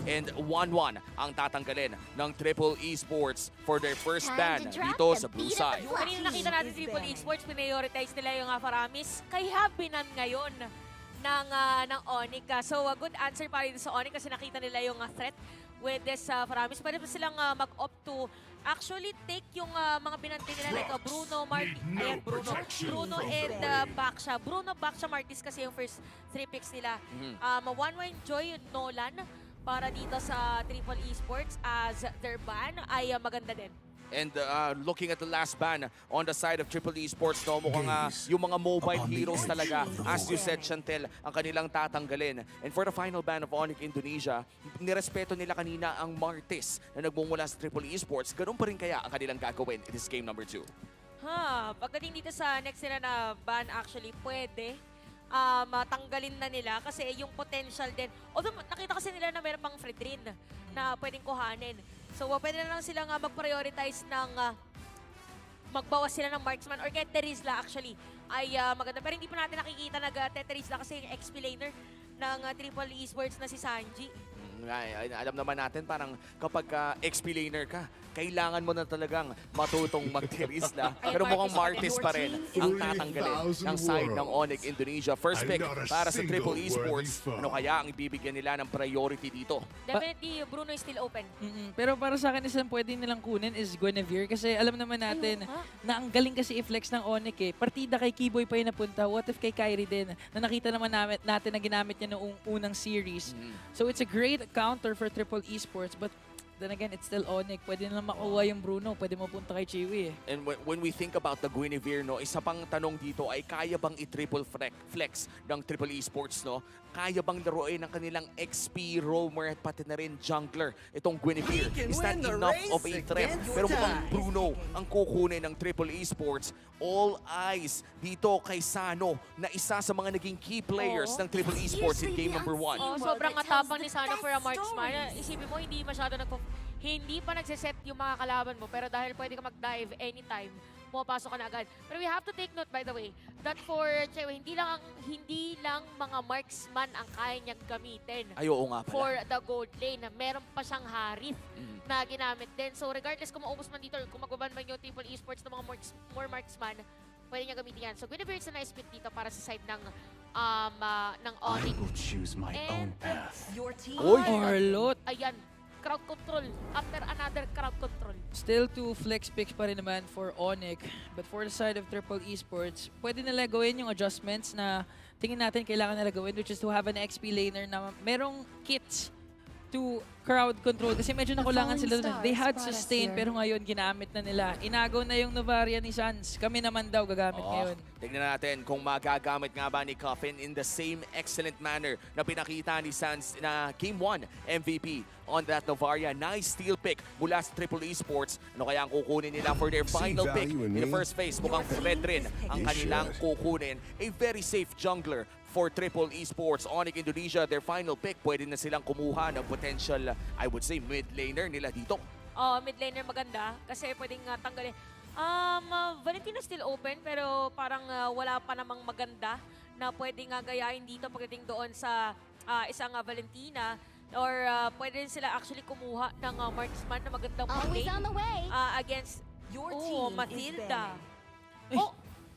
and 1-1 ang tatanggalin ng Triple Esports for their first ban dito sa Blue Side. Kanina nakita natin si Triple Esports, prioritize nila yung Faramis. Kaya binan ngayon ng Onyx. So a good answer pa rin sa Onyx kasi nakita nila yung threat with this Faramis. Pwede pa silang mag-opt to actually take yung mga binanti nila like Bruno, Bruno and Baksha. Bruno, Baksha, Martis kasi yung first 3 picks nila. One-Wine Joy, Nolan para dito sa Triple Esports as their ban ay maganda din. And looking at the last ban on the side of Triple Esports, no, mukhang yung mga mobile heroes talaga, as you said, Chantel, ang kanilang tatanggalin. And for the final ban of Onyx Indonesia, nirespeto nila kanina ang Martis na nagmumula sa Triple Esports. Ganun pa rin kaya ang kanilang gagawin in this game number 2? Pagdating dito sa next nila na ban, actually, pwede matanggalin na nila kasi yung potential din. Although nakita kasi nila na meron pang Fredrin na pwedeng kuhanin. So pwede na lang silang mag-prioritize ng magbawas sila ng marksman or get Terizla actually ay maganda. Pero hindi pa natin nakikita nag-Terizla kasi yung XP laner ng Triple Esports na si Sanji. Alam naman natin parang kapag XP laner ka, kailangan mo na talagang matutong mag-Terizla. Pero mukhang Martis pa rin ang tatanggalin ng side ng Onyx Indonesia. First pick para sa Triple Esports. Ano kaya ang ibibigyan nila ng priority dito? Definitely, Bruno is still open. Pero para sa akin, isang pwede nilang kunin is Guinevere kasi alam naman natin na ang galing kasi i-flex ng Onyx eh. Partida kay Keyboy pa yung napunta. What if kay Kyrie din? Na nakita naman natin na ginamit niya noong unang series. So it's a great counter for Triple Esports but then again, it's still Onyx. Pwede na makuha yung Bruno. Pwede mapunta kay Chiwi eh. And when we think about the Guinevere, no, isa pang tanong dito ay kaya bang i-triple flex ng Triple Esports, no? Kaya bang laruin ng kanilang XP roamer at pati na rin jungler itong Guinevere? Is that enough of a threat? Pero mukhang Bruno ang kukunin ng Triple Esports. All eyes dito kay Sano na isa sa mga naging key players ng Triple Esports in game number 1. Sobrang atapang ni Sano for a marksman. Isipin mo, hindi masyado hindi pa nagsiset yung mga kalaban mo, pero dahil pwede ka mag-dive anytime, pumapasok ka na agad. Pero we have to take note, by the way, that for Chewe, hindi lang mga marksman ang kaya niyang gamitin. Ay, oo nga pala. For the gold lane, na meron pa siyang Harith na ginamit din. So regardless kung maubos man dito or kung magbaban man yung Triple Esports ng mga more marksman, pwede niya gamitin yan. So Guinevere is a nice pick dito para sa side ng Onyx. I will choose my own path. Arlot! Ayan, crowd control after another crowd control. Still 2 flex picks pa rin naman for Onyx. But for the side of Triple Esports, pwede nila gawin yung adjustments na tingin natin kailangan nila gawin, which is to have an XP laner na merong kits to crowd control. Kasi medyo nakulangan sila doon. They had sustain pero ngayon ginamit na nila. Inagaw na yung Novaria ni Sans. Kami naman daw gagamit ngayon. Tignan natin kung magagamit nga ba ni Coffin in the same excellent manner na pinakita ni Sans na Game 1 MVP on that Novaria. Nice steal pick mula sa Triple Esports. Ano kaya ang kukunin nila for their final pick in the first phase? Mukhang Fredrin ang kanilang kukunin. A very safe jungler for Triple Esports. Onyx Indonesia, their final pick. Pwede na silang kumuha ng potential, I would say, mid laner nila dito. Mid laner maganda kasi pwedeng tanggalin. Valentina still open pero parang wala pa namang maganda na pwedeng gayahin dito pagdating doon sa isang Valentina. Or pwede rin sila actually kumuha ng marksman na magandang play against Matilda.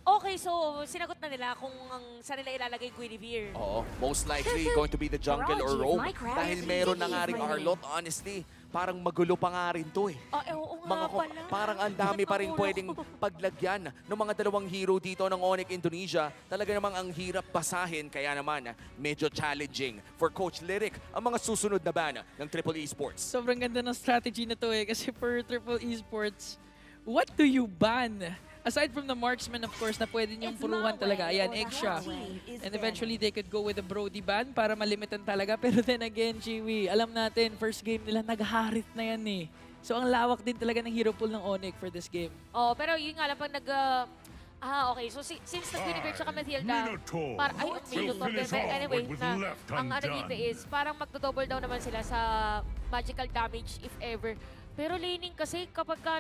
Okay, so sinagot na nila kung saan nila ilalagay Guinevere. Oo, most likely going to be the jungle or roam. Dahil meron na nga rin Arlot, honestly. Parang magulo pa nga rin to eh. Oo nga pala. Parang ang dami pa rin pwedeng paglagyan ng mga dalawang hero dito ng Onyx Indonesia. Talaga namang ang hirap basahin, kaya naman medyo challenging for Coach Lyric ang mga susunod na ban ng Triple Esports. Sobrang ganda ng strategy na to eh. Kasi for Triple Esports, what do you ban? Aside from the marksman, of course, na pwede niyong puruhan talaga. Ayan, extra. And eventually, they could go with the Brody ban para malimitan talaga. Pero then again, Chiwi, alam natin, first game nila, nag-Harith na yan eh. So, ang lawak din talaga ng hero pool ng Onyx for this game. Pero yun nga lang, pag okay. So, since nag-Guinevere tsaka Matilda, anyway, ang ano dito is, parang magdo-double down naman sila sa magical damage if ever. Pero laning kasi kapag ka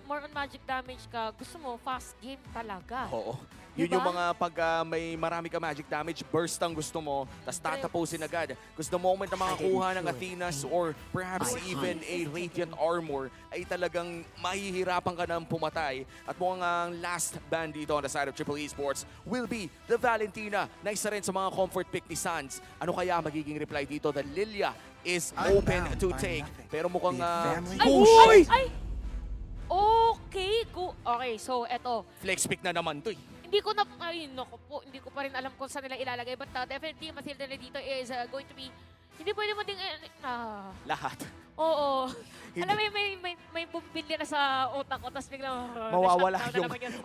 more on magic damage ka, gusto mo fast game talaga. Oo. Yun Diba? yung mga pag may marami ka magic damage, burst ang gusto mo, tapos tatapusin agad. Because the moment na makakuha ng Athenas or perhaps even a Radiant Armor, ay talagang mahihirapan ka ng pumatay. At mukhang ang last band dito on the side of Triple Esports will be the Valentina, na isa rin sa mga comfort pick ni Sans. Ano kaya magiging reply dito? The Lilia is open bound to by take. nothing. Pero mukhang The family- Ay! Ay! Okay, okay, so eto. flex pick na naman to eh. Hindi ko na, ay naku po, hindi ko pa rin alam kung saan nila ilalagay. But definitely, Matilda na dito is going to be, hindi pwede mo ding, Lahat. oo. Hindi. Alam mo, may bumbilya na sa utak ko, tapos biglang,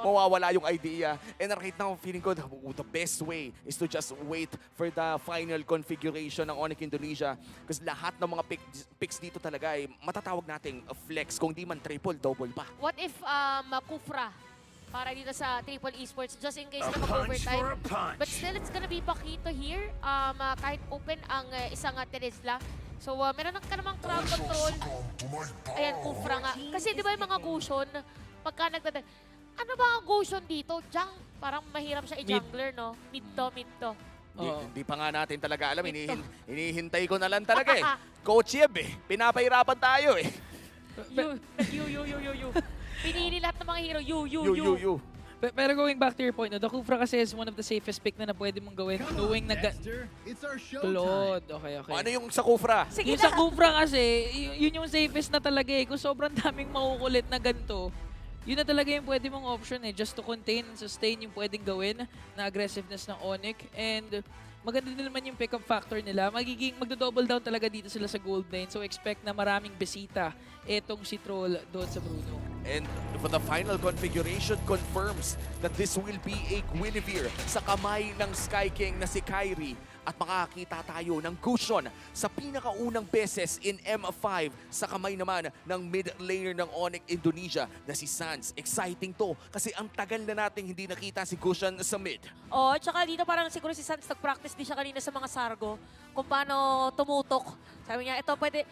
mawawala yung idea. And right now, feeling ko the best way is to just wait for the final configuration ng Onyx Indonesia. Because lahat ng mga picks dito talaga ay matatawag nating flex, kung di man triple, double pa. What if Kufra para dito sa Triple Esports, just in case A na punch mag-overtime. for a punch. But still, it's gonna be Paquito here. Kahit open ang isang Teresla. So, meron ka namang crowd control. Ayan, Kufra nga. Kasi di ba yung mga Gusion, pagka nagdadal, ano ba ang Gusion dito? Jung, parang mahirap siya i-jungler, no? Mid to. Oo. Hindi pa nga natin talaga alam. Hinihintay ko na lang talaga eh. Coach Yeb eh. Pinapahirapan tayo eh. You. Pinili lahat ng mga hero. You. Pero going back to your point, no, the Kufra kasi is one of the safest pick na pwede mong gawin. Knowing na It's our show Claude. Okay. Ano yung sa Kufra? Sige Yung sa na. Kufra kasi, yun yung safest na talaga eh. Kung sobrang daming makukulit na ganito, yun na talaga yung pwede mong option eh. Just to contain and sustain yung pwedeng gawin na aggressiveness ng Onyx. And maganda din naman yung pick-up factor nila. Magdo-double down talaga dito sila sa gold lane. So expect na maraming bisita etong si Troll doon sa Bruno. And for the final configuration confirms that this will be a Guinevere sa kamay ng Sky King na si Kyrie. At makakita tayo ng Gusion sa pinakaunang beses in M5 sa kamay naman ng mid laner ng Onyx Indonesia na si Sans. Exciting to kasi ang tagal na nating hindi nakita si Gusion sa mid. Oh, tsaka dito parang siguro si Sans nag-practice din siya kanina sa mga Sargo kung paano tumutok. Sabi niya, ito pwede,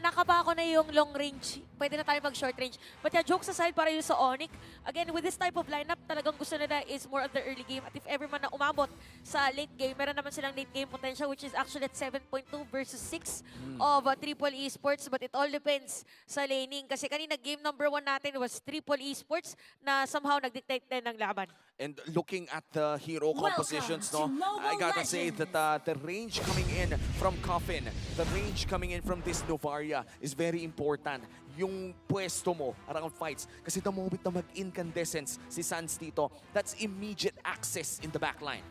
nakaba ko na yung long range. Pwede na tayo mag-short range. But yeah, jokes aside, para yun sa Onyx, again, with this type of lineup, talagang gusto nila is more of the early game. At if ever man na umabot sa late game, meron naman silang late game potential, which is actually at 7.2 versus 6 of Triple Esports. But it all depends sa laning. Kasi kanina, game number 1 natin was Triple Esports na somehow nag-dictate din ng laban. And looking at the hero compositions, no, I gotta say that the range coming in from Coffin, the range coming in from this Novaria is very important. Yung pwesto mo around fights. Kasi the moment na mag-incandescence si Sans dito, that's immediate access in the backline.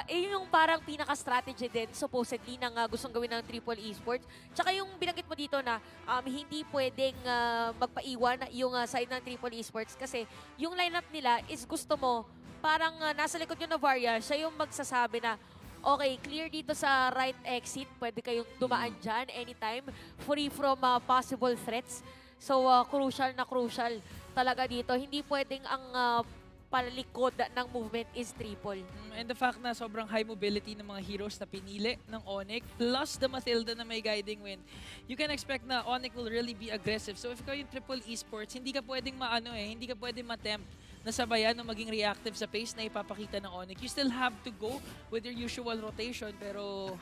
Yun yung parang pinaka-strategy din, supposedly, ng gustong gawin ng Triple Esports. Tsaka yung binanggit mo dito na hindi pwedeng magpaiwan yung side ng Triple Esports kasi yung lineup nila is gusto mo, parang nasa likod yung Novaria, siya yung magsasabi na, okay, clear dito sa right exit, pwede kayong dumaan dyan anytime, free from possible threats. So, crucial talaga dito. Hindi pwedeng ang palikod ng movement is triple. And the fact na sobrang high mobility ng mga heroes na pinili ng Onyx plus the Matilda na may guiding wind, you can expect na Onyx will really be aggressive. So if ikaw yung Triple Esports, hindi ka pwedeng hindi ka pwedeng ma-tempt na sabayan o maging reactive sa pace na ipapakita ng Onyx. You still have to go with your usual rotation pero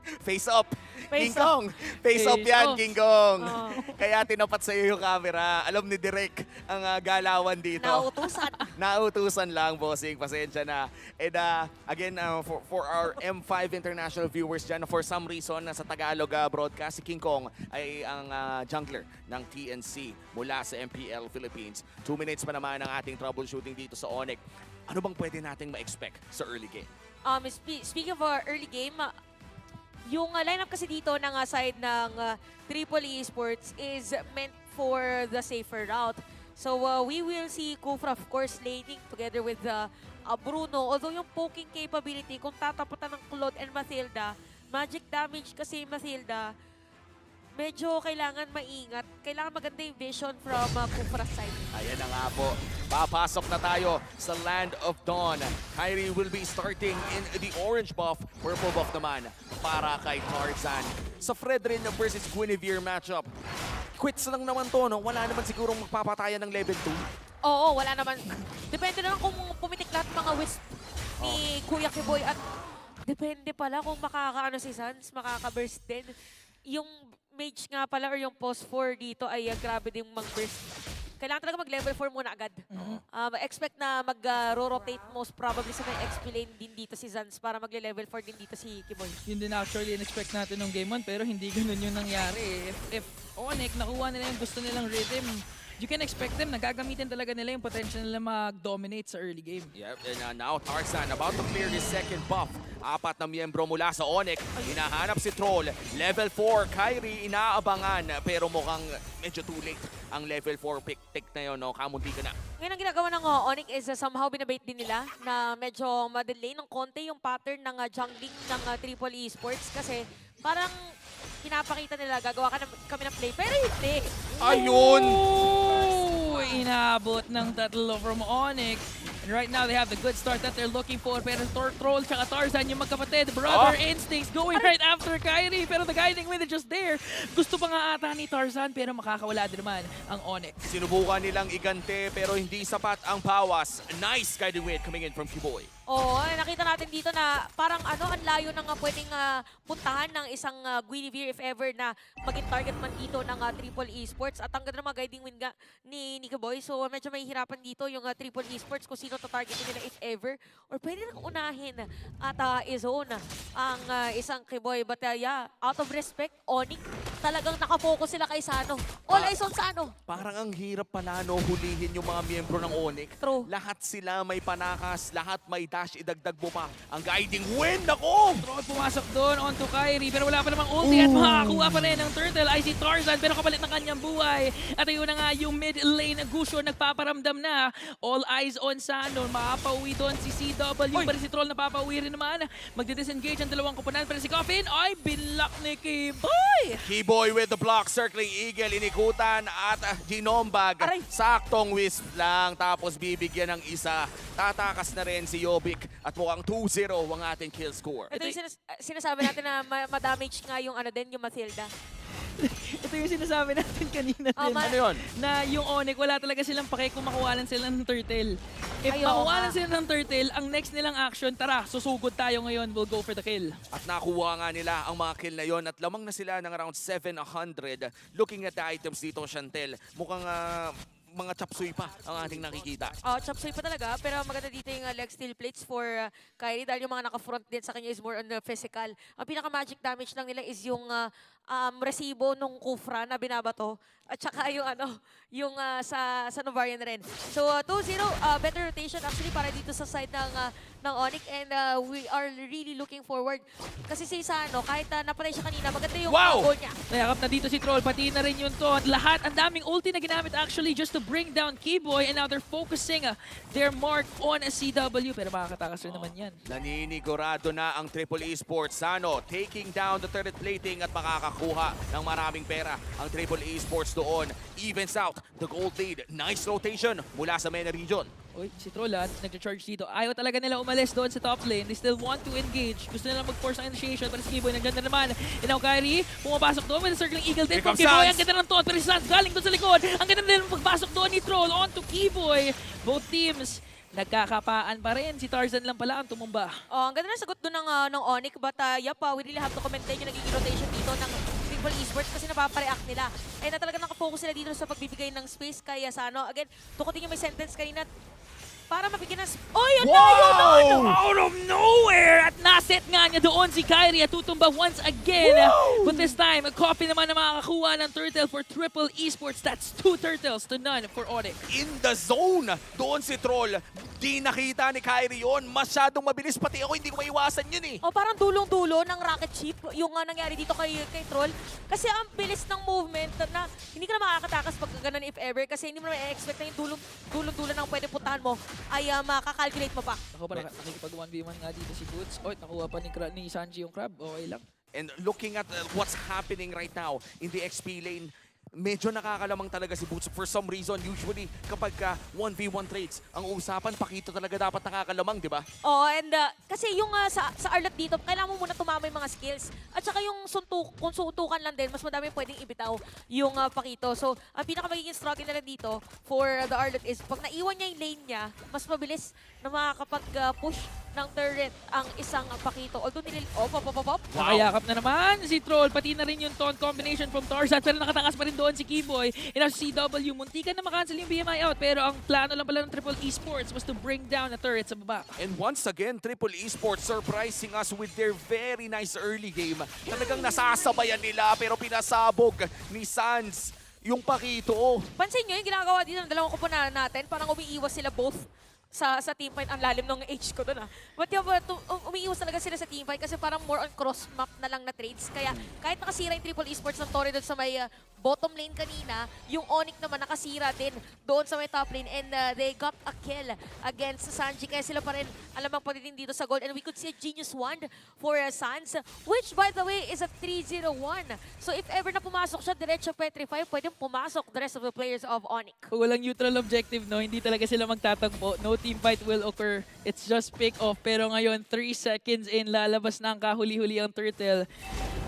Face up! Face King Kong! Face up Face yan, off. King Kong! Oh. Kaya tinapat sa'yo yung camera. Alam ni Direk ang galawan dito. Nautusan. Nautusan lang, bossing. Pasensya na. And again, for our M5 international viewers dyan, for some reason, sa Tagalog broadcast, si King Kong ay ang jungler ng TNC mula sa MPL Philippines. 2 minutes pa naman ang ating troubleshooting dito sa Onyx. Ano bang pwede nating ma-expect sa early game? Speaking of early game, yung lineup kasi dito ng side ng Triple Esports is meant for the safer route. So we will see Kufra, of course, laning together with Bruno. Although yung poking capability, kung tataputan ng Claude and Matilda, magic damage kasi Matilda, medyo kailangan maingat. Kailangan maganda yung vision from Kufra's side. Ayan na nga po. Papasok na tayo sa Land of Dawn. Kyrie will be starting in the orange buff. Purple buff naman para kay Tarzan. Sa Fredrin versus Guinevere matchup. Quits lang naman to, no? Wala naman sigurong magpapatayan ng level 2. Oo, wala naman. Depende na lang kung pumitik lahat ng mga wisp ni Kuya Kiboy at depende pala kung makakaano si Sans, makaka-burst din. Yung mage nga pala or yung post 4 dito ay grabe din mag-burst. Kailangan talaga mag-level 4 muna agad. Expect na mag-rotate most probably sa may XP lane din dito si Sans para magle-level 4 din dito si Kiboy. Yun din actually in-expect natin nung game 1 pero hindi ganun yung nangyari. If Onyx nakuha nila yung gusto nilang rhythm, you can expect them, nagagamitin talaga nila yung potential nila mag-dominate sa early game. Yep, and now Tarzan about to clear his second buff. 4 na miyembro mula sa Onyx. Hinahanap si Troll. Level 4, Kyrie inaabangan pero mukhang medyo too late ang level 4 pick na yun. No? Kamunti ka na. Ngayon ang ginagawa ng Onyx is somehow binabait din nila na medyo madelay ng konti yung pattern ng jungling ng Triple Esports kasi parang pinapakita nila gagawa kami ng play pero hindi. Ayun! Oh, inabot ng tatlo from Onyx. And right now, they have the good start that they're looking for. Pero Troll tsaka Tarzan, yung magkapatid, brother instincts going right after Kyrie. Pero the guiding wind is just there. Gusto pa nga ata ni Tarzan, pero makakawala din naman ang Onyx. Sinubukan nilang igante pero hindi sapat ang bawas. Nice guiding wind coming in from Kiboy. Oo, nakita natin dito na parang ang layo na nga pwedeng puntahan ng isang Guinevere if ever na maging target man dito ng Triple Esports. At ang ganda ng mga guiding wind ni Kiboy. So medyo may hirapan dito yung Triple Esports kung sino to-targetin nila if ever. Or pwede nang unahin at i-zone ang isang Kiboy. But yeah, out of respect, Onyx, talagang nakafocus sila kay Sano. All eyes on Sano. Parang ang hirap pala no, hulihin yung mga miyembro ng Onyx. True. Lahat sila may panakas, lahat may dash, idagdag mo pa. Ang guiding wind, ako! Troll pumasok doon onto Kyrie, pero wala pa namang ulti at makakakuha pa rin ng Turtle. I see Tarzan, pero kapalit ng kanyang buhay. At ayun na nga, yung mid lane Gusho nagpaparamdam na. All eyes on Sano. Makapauwi doon si CW. Pero si Troll napapauwi rin naman. Magdi-disengage ang dalawang koponan. Pero si Coffin, ay binlock ni Kiboy! Kiboy with the block, circling Eagle, inikutan at ginombag. Aray! Saktong wisp lang, tapos bibigyan ng isa. Tatakas na rin si Yobik at mukhang 2-0 ang ating kill score. Ito yung sinasabi natin na ma-damage nga yung yung Mathilda. Ito yung sinasabi natin kanina din. Ano yun? Na yung Onyx, wala talaga silang pake kung makuha lang sila ng turtle. If Ayaw makuha nga. lang sila ng turtle, ang next nilang action, tara, susugod tayo ngayon, we'll go for the kill. At nakuha nga nila ang mga kill na yon at lamang na sila ng around 700. Looking at the items dito, Chantel, mukhang mga chapsuy pa ang ating nakikita. Chopsuey pa talaga, pero maganda dito yung leg steel plates for Kyrie dahil yung mga naka-front din sa kanya is more on the physical. Ang pinaka-magic damage lang nila is yung resibo nung Kufra na binabato at saka yung sa Novarian rin. So 2-0, better rotation actually para dito sa side ng Onyx and we are really looking forward kasi si Sano kahit napatay siya kanina, maganda yung goal niya. Nayakap na dito si Troll, pati na rin yun to. At lahat, ang daming ulti na ginamit actually just to bring down Kiboy and now they're focusing their mark on CW. Pero makakatakas rin naman yan. Naninigurado na ang Triple Esports. Sano taking down the turret plating at makakakuha ng maraming pera. Ang Triple Esports doon evens out the gold lead. Nice rotation mula sa MENA region. Uy, si Trollan, nag-charge dito. Ayaw talaga nila umalis doon sa top lane. They still want to engage. Gusto nila mag-force ang initiation. Pero si Kiboy, nandyan na naman. And now Kyrie, pumapasok doon with a circling eagle din Here from comes Kiboy. Sans. Ang ganda ng tot. Pero si Sans galing doon sa likod. Ang ganda din pagpasok doon ni Troll onto Kiboy. Both teams, nagkakapaan pa rin. Si Tarzan lang pala ang tumumba. Ang ganda na sagot doon ng Onyx but we really have to comment din yung nagiging rotation dito ng Triple Esports kasi napapareact nila. And talagang nakafocus sila dito sa pagbibigay ng space kay Sano. Again, tukutin yung may sentence kanina para mabigyan ng... Oy, ang layo doon! Out of nowhere! At naset nga niya doon si Kyrie at tutumba once again. But this time, a copy naman na makakakuha ng turtle for Triple Esports. That's 2 turtles to none for Onyx. In the zone, doon si Troll. Di nakita ni Kyrie yun. Masyadong mabilis. Pati ako hindi ko maiwasan yun eh. Parang dulong-dulo ng rocket ship yung nangyari dito kay Troll. Kasi ang bilis ng movement na hindi ka na makakatakas pag ganun if ever kasi hindi mo na i-expect na yung dulong-dulo ng pwede puntahan mo ay makakalculate mo pa. Ako pa nakikipag 1v1 nga dito si Boots. Oy, nakuha pa ni Sanji yung crab. Okay lang. And looking at what's happening right now in the XP lane, medyo nakakalamang talaga si Boots. For some reason, usually kapag 1v1 trades, ang usapan, Pakito talaga dapat nakakalamang, di ba? Oh, and kasi yung sa Arlot dito, kailangan mo muna tumama yung mga skills. At saka yung kung suntukan lang din, mas madami pwedeng ibitaw yung Pakito. So, ang pinaka magiging struggle na lang dito for the Arlot is pag naiwan niya yung lane niya, mas mabilis na makakapag-push ng turret ang isang Pakito. Although pop. Nakayakap na naman si Troll, pati na rin yung taunt combination from Tarzan, pero nakatakas pa rin doon si Keyboy. Ina si CW, muntikan na makancel yung BMI out, pero ang plano lang pala ng Triple Esports was to bring down the turret sa baba. And once again, Triple Esports surprising us with their very nice early game. Talagang nasasabayan nila pero pinasabog ni Sans yung Pakito. Pansin nyo yung ginagawa dito ng dalawang kupunan natin, parang umiiwas sila both sa teamfight. Ang lalim ng age ko doon But umiiwas talaga sila sa teamfight kasi parang more on cross-map na lang na trades. Kaya kahit nakasira yung Triple Esports ng Torre doon sa may bottom lane kanina, yung Onyx naman nakasira din doon sa may top lane and they got a kill against Sanji. Kaya sila pa rin alamang pa rin dito sa gold. And we could see a Genius Wand for Sans, which by the way is a 3-0-1. So if ever na pumasok siya, diretso petrify, pwedeng pumasok the rest of the players of Onyx. Kung walang neutral objective, no, hindi talaga sila magtatagpo. No team fight will occur. It's just pick off. Pero ngayon, 3 seconds in, lalabas na ang kahuli-huli ang Turtle.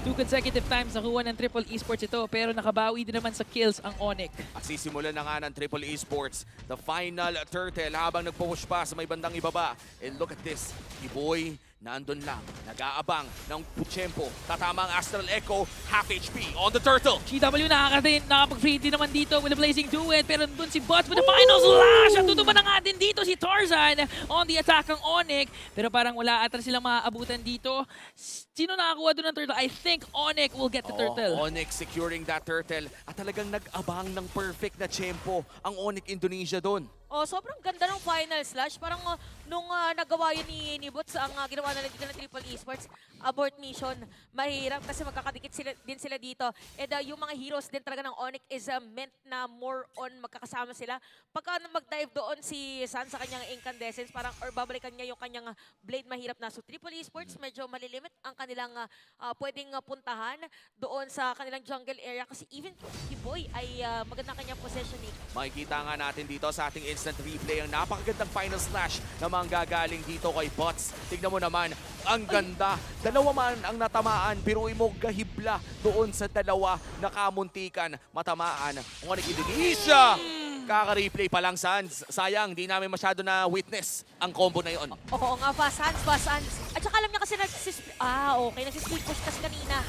2 consecutive times nakuha ng Triple Esports ito, pero nakabawi din naman sa kills ang Onyx. At sisimulan na nga ng Triple Esports, the final Turtle habang nagpo-push pa sa may bandang ibaba. And look at this, Kiboy nandun lang, nag-aabang ng Puchempo. Tatama ang Astral Echo, half HP on the Turtle. GW nakapag-free din naman dito with the Blazing Duet, pero nandun si Bots with the final slash! At tutupan na nga din dito si Tarzan on the attack ng Onyx, pero parang wala ata silang maaabutan dito. Sino nakakuha doon ng Turtle? I think Onyx will get the Turtle. Onyx securing that Turtle at talagang nag-abang ng perfect na Chempo ang Onyx Indonesia doon. Oh, sobrang ganda ng final slash. Parang nung nagawa yun ni Bots, ang ginawa na lang dito ng Triple Esports, abort mission. Mahirap kasi magkakadikit sila dito. And yung mga heroes din talaga ng Onyx is meant na more on magkakasama sila. Pagka mag-dive doon si San sa kanyang incandescence, parang or babalikan niya yung kanyang blade, mahirap na. So Triple Esports, medyo malilimit ang kanilang pwedeng puntahan doon sa kanilang jungle area. Kasi even Kiboy ay maganda kanyang positioning. Makikita nga natin dito sa ating instant replay ang napakagandang final slash na manggagaling dito kay Bots. Tignan mo naman, ang ganda. Dalawa man ang natamaan, pero mo gahibla doon sa dalawa na kamuntikan matamaan. Onyx Indonesia! Kaka-replay pa lang, Sans. Sayang, di namin masyado na witness ang combo na yon. Oo nga, fast hands. At saka alam niya kasi nagsisplit push kasi kanina.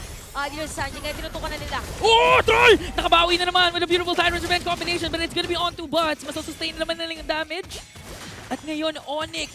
Dito sa Sanji, kaya tinutukan na nila. Oh, Troy! Nakabawi na naman with a beautiful Tyrant's Revenge combination, but it's gonna be on to Bots. Masasustain naman na lang ang damage. At ngayon, Onyx,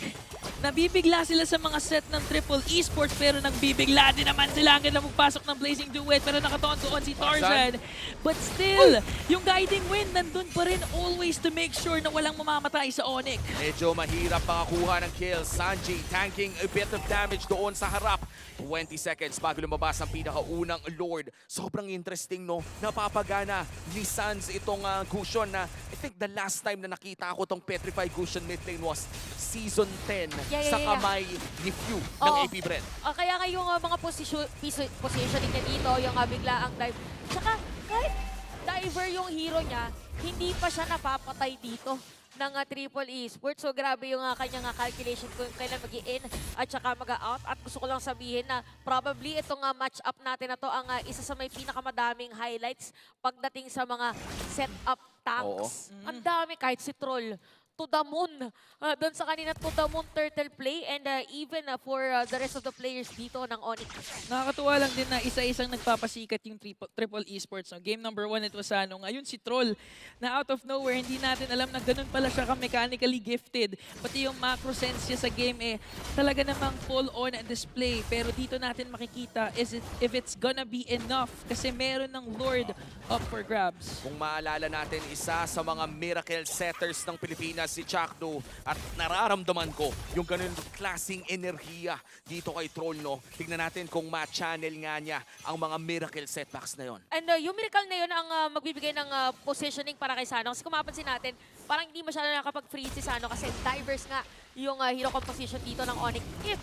nabibigla sila sa mga set ng Triple Esports, pero nagbibigla din naman sila hanggang na magpasok ng Blazing Duet, pero nakaton doon si Tarzan. But still, yung guiding wind nandun pa rin always to make sure na walang mamamatay sa Onyx. Medyo mahirap makakuha ng kill. Sanji tanking a bit of damage doon sa harap. 20 seconds bago lumabas ang pinakaunang Lord. Sobrang interesting, no? Napapagana ni Sans itong Gusion na I think the last time na nakita ko tong Petrified Gusion mid lane was Season 10 sa kamay ni Few ng AP Brent. Kaya nga yung mga positioning niya dito, yung bigla ang dive. Tsaka kahit diver yung hero niya, hindi pa siya napapatay dito ng Triple Esports. So grabe yung kanyang calculation kung kailan mag-in at saka mag-out. At gusto ko lang sabihin na probably itong match-up natin na to ang isa sa may pinakamadaming highlights pagdating sa mga set-up tanks. Ang dami, kahit si Troll. To the moon. Doon sa kanina, to the moon turtle play and even for the rest of the players dito ng Onyx. Nakakatuwa lang din na isa-isang nagpapasikat yung Triple Esports. No? Game number 1, it was ngayon si Troll na out of nowhere, hindi natin alam na ganun pala siya ka-mechanically gifted. Pati yung macro sense niya sa game talaga namang full on display. Pero dito natin makikita if it's gonna be enough kasi meron ng Lord up for grabs. Kung maalala natin, isa sa mga miracle setters ng Pilipinas si Chakdo at nararamdaman ko yung ganun klaseng enerhiya dito kay Troll, no? Tignan natin kung ma-channel nga niya ang mga miracle setbacks na yon. And yung miracle na yun ang magbibigay ng positioning para kay Sano. Kasi kung mapansin natin, parang hindi masyado nakapag-freeze si Sano kasi divers nga yung hero composition dito ng Onyx. If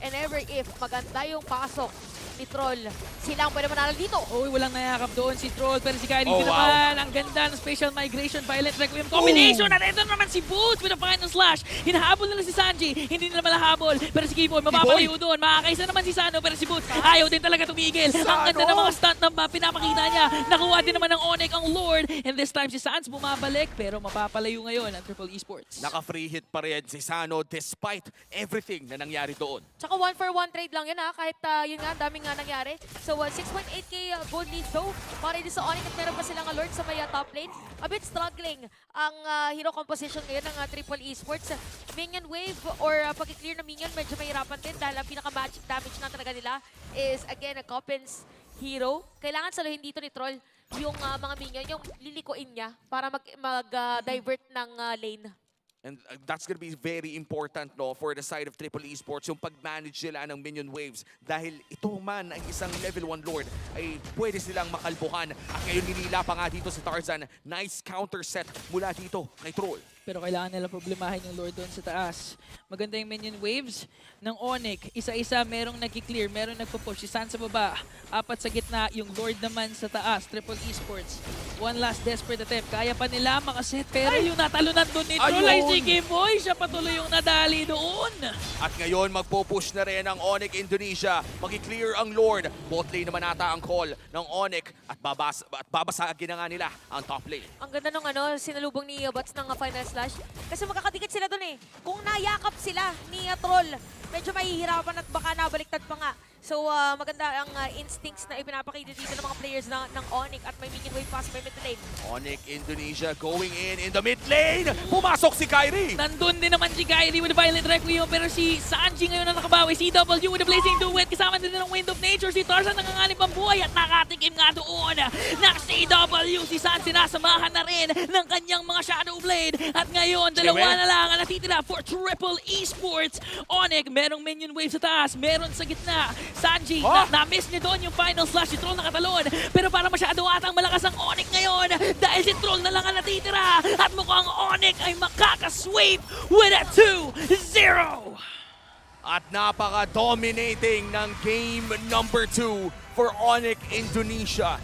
and ever if maganda yung pasok ni Troll. Sila ang pwede manalo dito. Uy, walang nayakap doon si Troll, pero si Kylie Oh, din wow. naman. Ang ganda ng Spatial Migration, Violent Requiem combination. At ito naman si Boots with a final slash. Hinahabol nila si Sanji, hindi nila malahabol. Pero si Keyboy, mapapalayo doon. Makakaisa naman si Sano, pero si Boots ayaw din talaga tumigil. Ang ganda ng mga stunt na pinapakita niya. Nakuha din naman ng Onyx ang Lord. And this time si Sans bumabalik, pero mapapalayo ngayon ang Triple Esports. Naka-free hit pa rin si Sano despite everything na nangyari doon. Tsaka 1-for-1 trade lang yun kahit yun nga, ang daming nga nangyari. So 6.8k gold lead though, para din sa Onyx at meron pa silang Lord sa may top lane. A bit struggling ang hero composition ngayon ng Triple Esports. Minion wave or pag-clear na minion, medyo mahirapan din dahil ang pinaka-magic damage na talaga nila is again a Coppin's hero. Kailangan saluhin dito ni Troll yung mga minion, yung lilikuin niya para mag-divert ng lane. And that's gonna be very important no for the side of Triple Esports yung pag-manage nila ng minion waves dahil ito man ang isang level 1 lord ay pwede silang makalbuhan at ngayon ninila pa nga dito si Tarzan. Nice counter set mula dito kay Troll. Pero kailangan nila problemahin yung Lord doon sa taas. Maganda yung minion waves ng Onyx. Isa-isa merong nag-clear, merong nagpo-push. Si Sans sa baba, 4 sa gitna, yung Lord naman sa taas. Triple Esports. One last desperate attempt. Kaya pa nila makaset. Pero yung natalunan doon ni Troll ay si Keyboy. Siya patuloy yung nadali doon. At ngayon magpo-push na rin ang Onyx Indonesia. Mag-clear ang Lord. Bot lane naman ata ang call ng Onyx at babasagin na nga nila ang top lane. Ang ganda nung sinalubong ni Bats ng final slash. Kasi magkakadikit sila dun eh. Kung nayakap sila ni Troll, medyo mahihirapan at baka nabaliktad pa nga. So maganda ang instincts na ipinapakita dito ng mga players ng Onyx at may minion wave pass by mid lane. Onyx Indonesia going in the mid lane. Pumasok si Kyrie. Nandun din naman si Kyrie with the Violent Requiem. Pero si Sanji ngayon na nakabawi. CW with the Blazing Duet. Kasama din ng Wind of Nature. Si Tarzan nanganganib ang buhay at nakatikim nga doon ng CW. Si San sinasamahan na rin ng kanyang mga Shadow Blade. At ngayon, dalawa na lang ang natitira for Triple Esports. Onyx, merong minion wave sa taas. Meron sa gitna. Sanji, na-miss niya doon yung final slash. Si Troll nakatalon. Pero para masyado atang malakas ang Onyx ngayon. Dahil si Troll na lang ang natitira. At mukhang Onyx ay makakasweep with a 2-0. At napaka-dominating ng game number 2 for Onyx Indonesia.